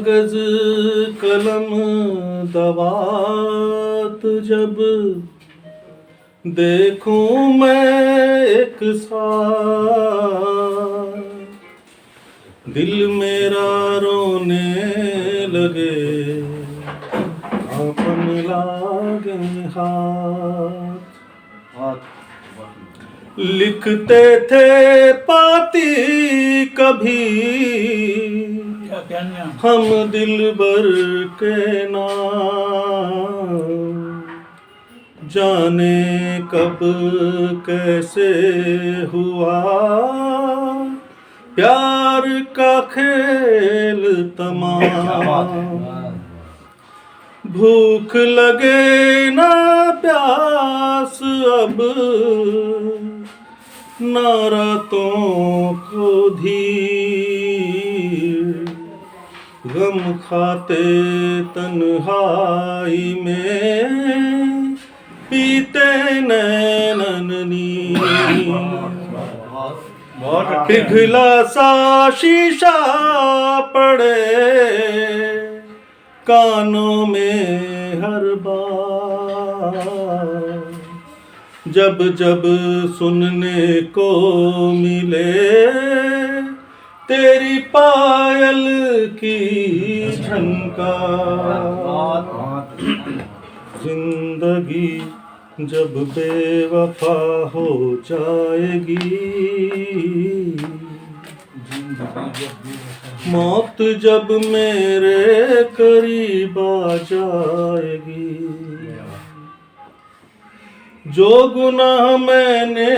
कागज कलम दवात जब देखूं मैं एक साथ, दिल मेरा रोने लगे अपन लागे हाथ। लिखते थे पाती कभी हम दिलबर के नाम, जाने कब कैसे हुआ प्यार का खेल तमाम। भूख लगे ना प्यास अब ना रातों को धीर, गम खाते तन्हाई में पीते नैनन नीर। पिघला सा शीशा पड़े कानों में हर बार, जब जब सुनने को मिले तेरी पायल की झनकार। जिंदगी जब बेवफा हो जाएगी, मौत जब मेरे करीब आ जाएगी, जो गुनाह मैंने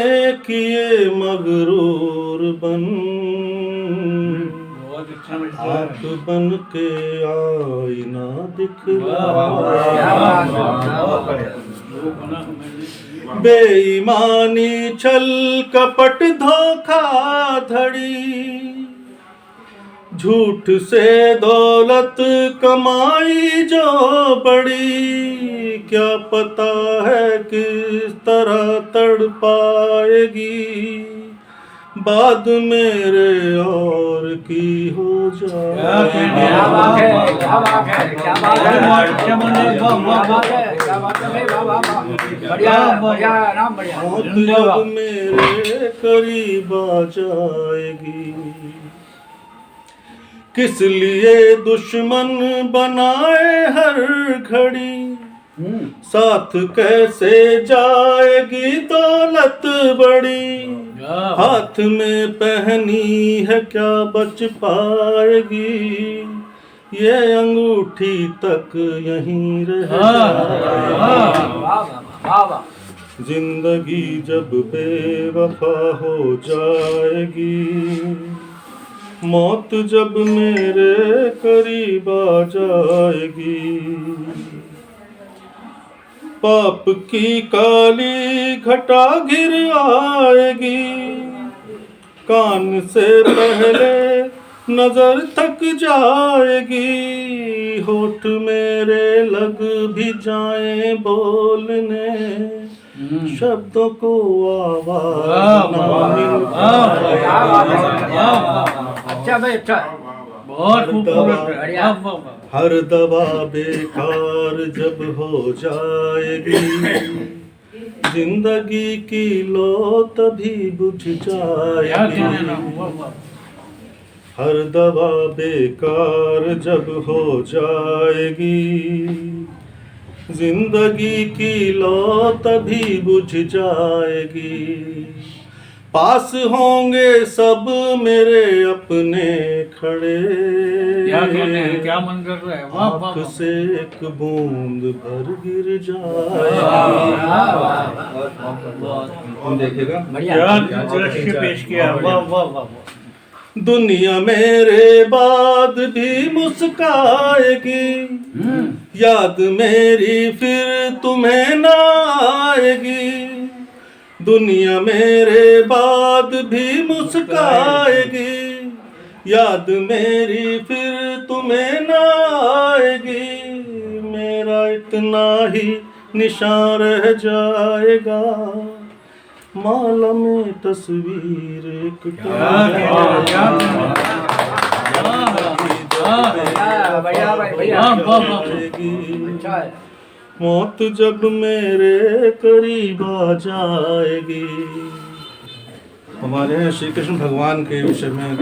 किए मगरूर बन आँख बन के आईना दिखलाए। बेईमानी छल कपट धोखाधड़ी, झूठ से दौलत कमाई जो बड़ी, क्या पता है किस तरह तड़पाएगी बाद मेरे और की हो जाएगी। जब मेरे करीब आ जाएगी, किस लिए दुश्मन बनाए हर घड़ी, साथ कैसे जाएगी दौलत बड़ी, हाथ में पहनी है क्या बच पाएगी, ये अंगूठी तक यहीं रह जाएगी। जिंदगी जब बेवफा हो जाएगी, मौत जब मेरे करीब आ जाएगी, पाप की काली घटा घिर आएगी, कान से पहले नजर थक जाएगी, होठ मेरे लग भी जाएं बोलने, शब्दों को आवाज ना मिल पाए। अच्छा भाई अच्छा, हर दवा बेकार जब हो जाएगी, जिंदगी की लो तभी बुझ जाएगी। हर दवा बेकार जब हो जाएगी, जिंदगी की लो तभी बुझ जाएगी। पास होंगे सब मेरे अपने खड़े, क्या मन कर रहा है, आँख से एक बूंद भर गिर जाए। देखेगा दृश्य पेश किया, वाह वाह वाह। दुनिया मेरे बाद भी मुस्काएगी, याद मेरी फिर तुम्हें ना आएगी। दुनिया मेरे बाद भी मुस्काएगी, याद मेरी फिर तुम्हें ना आएगी। मेरा इतना ही निशान रह जाएगा, माला में तस्वीर एक बढ़िया भाई, बढ़िया। वफा वाह, वाह, वाह। जाएगी। अच्छा है। मौत जब मेरे करीब आ जाएगी। हमारे यहाँ श्री कृष्ण भगवान के विषय में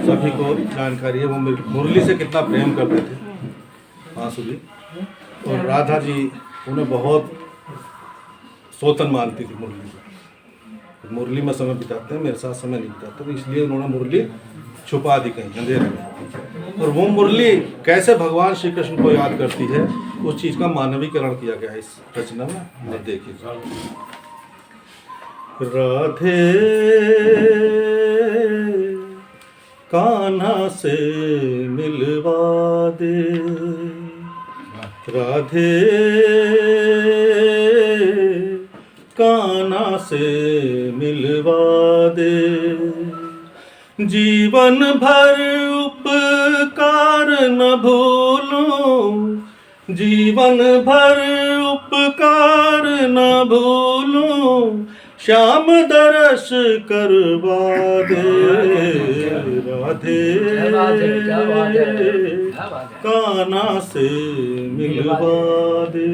सभी को जानकारी है। वो मुरली से कितना प्रेम करते थे बांसुरी, और राधा जी उन्हें बहुत सोतन मानती थी मुरली को। मुरली में समय बिताते हैं, मेरे साथ समय नहीं बिताते, तो इसलिए उन्होंने मुरली छुपा दी कहीं अंधेरे में। और वो मुरली कैसे भगवान श्री कृष्ण को याद करती है, उस चीज़ का मानवीकरण किया गया है इस रचना में। अब देखिए, राधे कान्हा से मिलवा दे, राधे कान्हा से मिलवा दे, जीवन भर उपकार न भूलूं, जीवन भर उपकार न भूलूं, श्याम दर्श करवा दे, राधे कान्हा से मिलवा दे।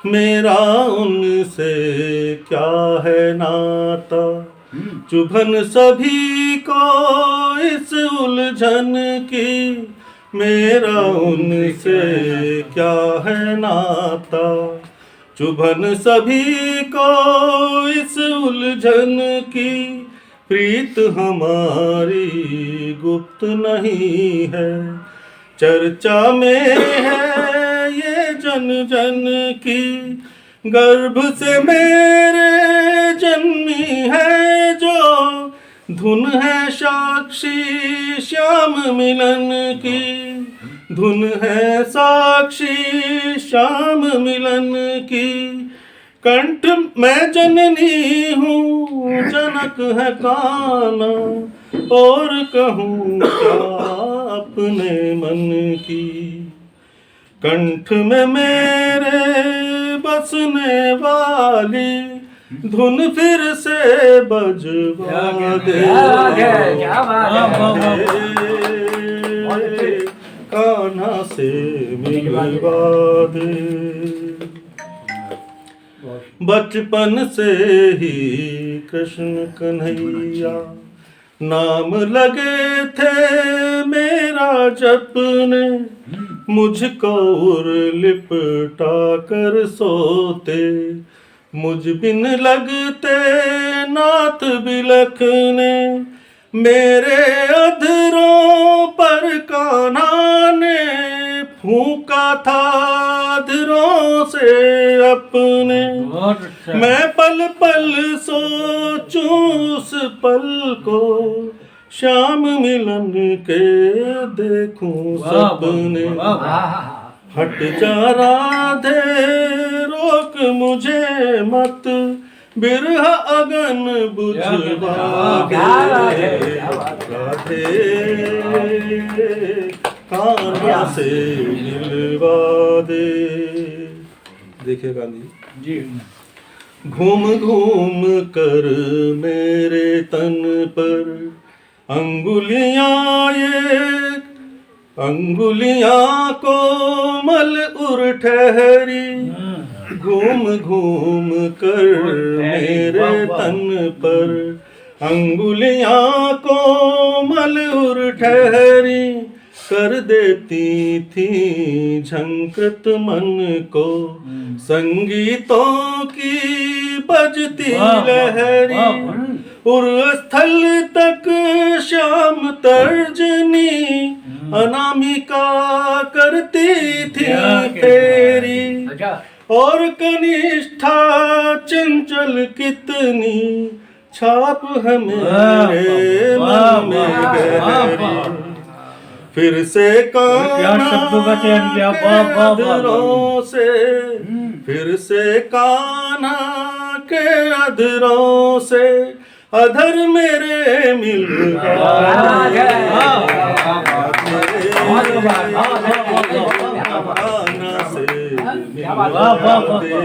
मेरा उनसे क्या है नाता, चुभन सभी को इस उलझन की, मेरा उनसे क्या है नाता, चुभन सभी को इस उलझन की, प्रीत हमारी गुप्त नहीं है, चर्चा में है ये जन जन की, गर्भ से मेरे जन्मी है जो, धुन है साक्षी श्याम मिलन की, धुन है साक्षी श्याम मिलन की, कंठ मैं जननी हूँ जनक है कान्हा, और कहूँ क्या अपने मन की, कंठ में मेरे बसने वाली, धुन फिर से बजवा दे, कान्हा से मिलवा दे। बचपन से ही कृष्ण कन्हैया नाम लगे थे मेरा जपने, मुझको उर लिपटा कर सोते, मुझ बिन लगते नाथ बिलखने, मेरे अधरों पर कान्हा ने फूंका था अधरों से अपने, मैं पल पल सोचूं उस पल को, श्याम मिलन के देखूं सपने, हट जा राधे रोक मुझे मत, बिरह अगन बुझवा दे, राधे कान्हा से मिलवा दे। देखिए गांधी जी, घूम घूम कर मेरे तन पर अंगुलियां ये, अंगुलियां कोमल उर ठहरी, घूम घूम कर मेरे तन पर अंगुलियां कोमल उर ठहरी, कर देती थी झंकृत मन को संगीतों की बजती लहरी, उर्स्थल तक श्याम तर्जनी अनामिका करती थी फेरी, और कनिष्ठा चंचल कितनी छाप है मेरे मन में गहरी, फिर से कान्हा के अधरों से, फिर से कान्हा के अधरों से, अधर मेरे मिल कान्हा से मिलवा दे।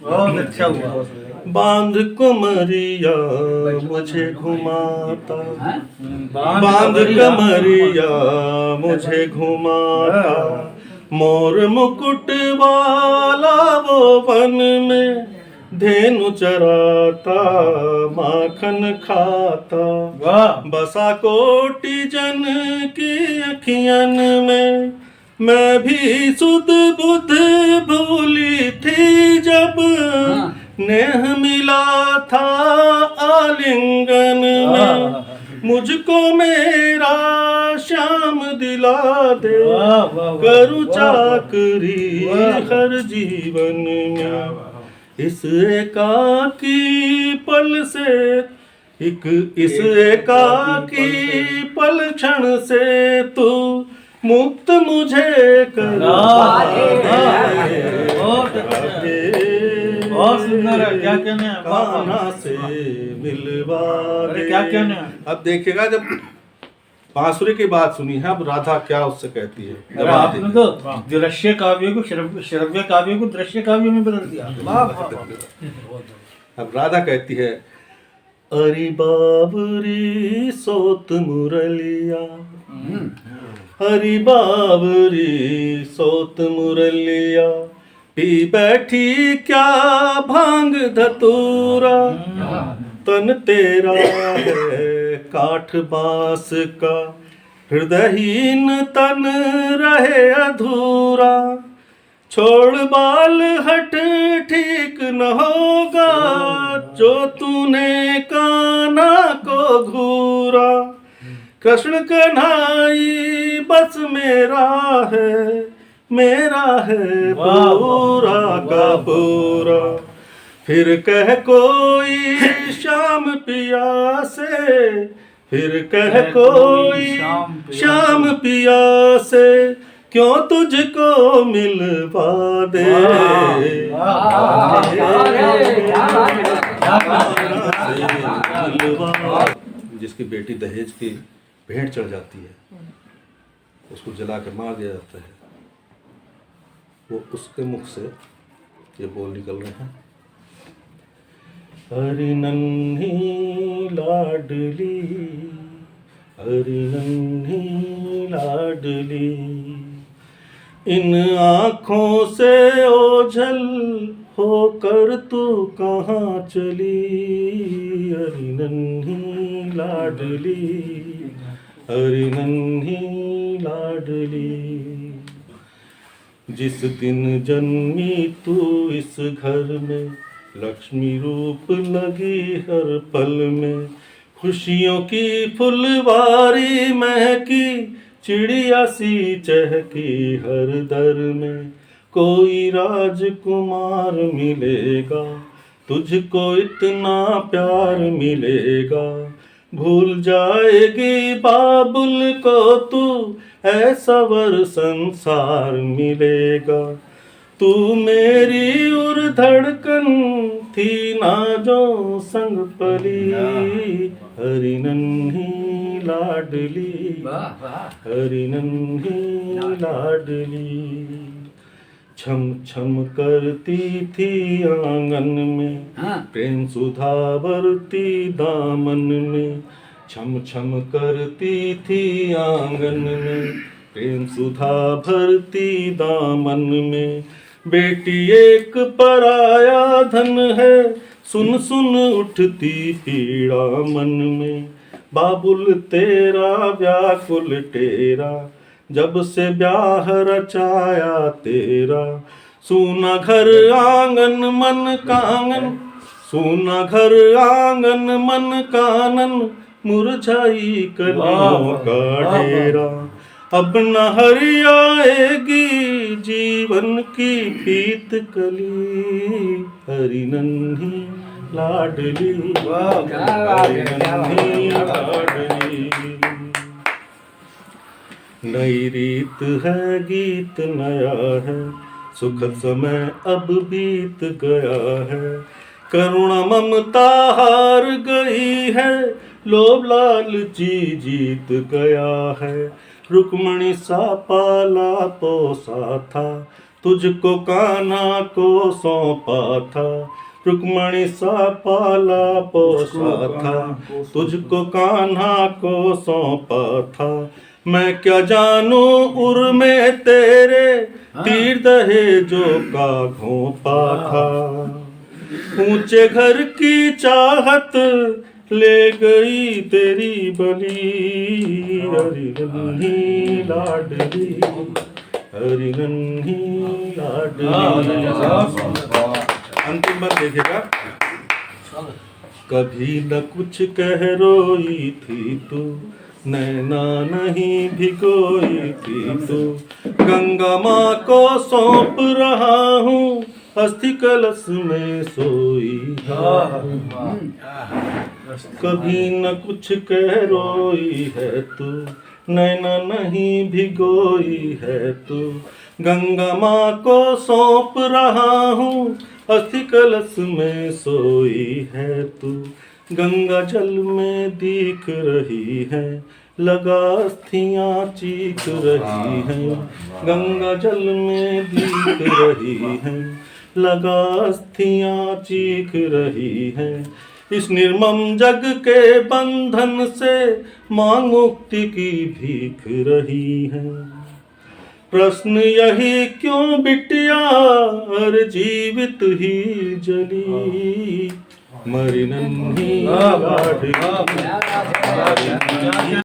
बहुत अच्छा हुआ। बांध कमरिया मुझे घुमाता, बांध कमरिया। कमरिया मुझे घुमाता, मोर मुकुट वाला वो वन में धेनु चराता, माखन खाता। वाह बसा कोटि जन की अखियन में, मैं भी सुध बुध भूली थी जब नेह मिला था आलिंगन में। मुझको मेरा श्याम दिला दे, वाह, वाह, करूँ वाह, चाकरी वाह। हर जीवन में। इस एकाकी पल से, इस एकाकी पल क्षण से तू मुक्त मुझे कर बहुत बहुत सुंदर है। क्या कहने हैं? वाह, वाह। कान्हा से मिलवा अरे दे। क्या कहने हैं? अब देखिएगा, जब बांसुरी की बात सुनी है, अब राधा क्या उससे कहती है। जब अरे आप आपने तो दृश्य काव्य को श्रव्य काव्य को दृश्य काव्य में बदल दिया। वाह वाह वाह। अब राधा कहती है, अरे बाबरी सोत मुरलिया, हरी बाबरी सोत मुरलिया, पी बैठी क्या भांग धतूरा, तन तेरा है काठ बांस का, हृदयहीन तन रहे अधूरा, छोड़ बाल हट ठीक न होगा, जो तूने कान्हा को घूरा। कृष्ण कन्हाई बस मेरा है पूरा का पूरा। फिर कह कोई श्याम पिया से, फिर कह कोई श्याम पिया से, क्यों तुझको मिलवा दे। जिसकी बेटी दहेज की भेंट चढ़ जाती है, उसको जला के मार दिया जाता है, वो उसके मुख से ये बोल निकल रहे हैं, हरि नन्ही लाडली, हरि नन्ही लाडली, इन आँखों से ओझल होकर तू कहाँ चली, हरि नन्ही लाडली, हरि नन्ही लाडली। जिस दिन जन्मी तू इस घर में, लक्ष्मी रूप लगी हर पल में, खुशियों की फुलवारी महकी, चिड़िया सी चहकी हर दर में। कोई राजकुमार मिलेगा, तुझको इतना प्यार मिलेगा, भूल जाएगी बाबुल को तू, ऐसा वर संसार मिलेगा। तू मेरी उर धड़कन थी ना जो संग पली, हरि नन्ही लाडली, हरि नन्ही लाडली। छम छम करती थी आंगन में, प्रेम सुधा भरती दामन में, छम छम करती थी आंगन में, प्रेम सुधा भरती दामन में। बेटी एक पराया धन है, सुन सुन उठती पीड़ा मन में, बाबुल तेरा व्याकुल टेरा, जब से ब्याह रचाया तेरा। सूना घर आंगन मन कांगन, सूना घर आंगन मन कानन, मुरझाई कलियों का डेरा। अब न हरियाएगी जीवन की पीत कली, हरि नन्ही लाडली, हरि नन्ही लाडली। नई रीत है गीत नया है, सुखद समय अब बीत गया है, करुणा ममता हार गई है, लोभ लालची जीत गया है। रुक्मणी सा पाला पोसा था, तुझको कान्हा को सौंपा था, रुक्मणी सा पाला पोसा था। तुझको कान्हा को सौंपा था, मैं क्या जानूं उर में तेरे, तीर दहेजों का घोंपा था। ऊंचे घर की चाहत ले गई तेरी बली, हरी नन्ही लाडली, हरी नन्ही लाडली। अंतिम बार देखेगा। कभी न कुछ कह रोई थी तू, नैना नहीं भिगोई थी तू, गंगा माँ को सौंप रहा हूँ, अस्थि कलश में सोई है। कभी न कुछ कह रोई है तू, नैना नहीं भिगोई है तू, गंगा माँ को सौंप रहा हूँ, अस्थि कलश में सोई है तू। गंगा जल में दिख रही है, लगा अस्थियाँ चीख रही हैं। गंगा जल में दिख रही है, लगा अस्थियाँ चीख रही हैं। इस निर्मम जग के बंधन से माँ मुक्ति की भीख रही है। प्रश्न यही क्यों बिटिया, अरे जीवित ही जली, मरी नन्ही लाडली।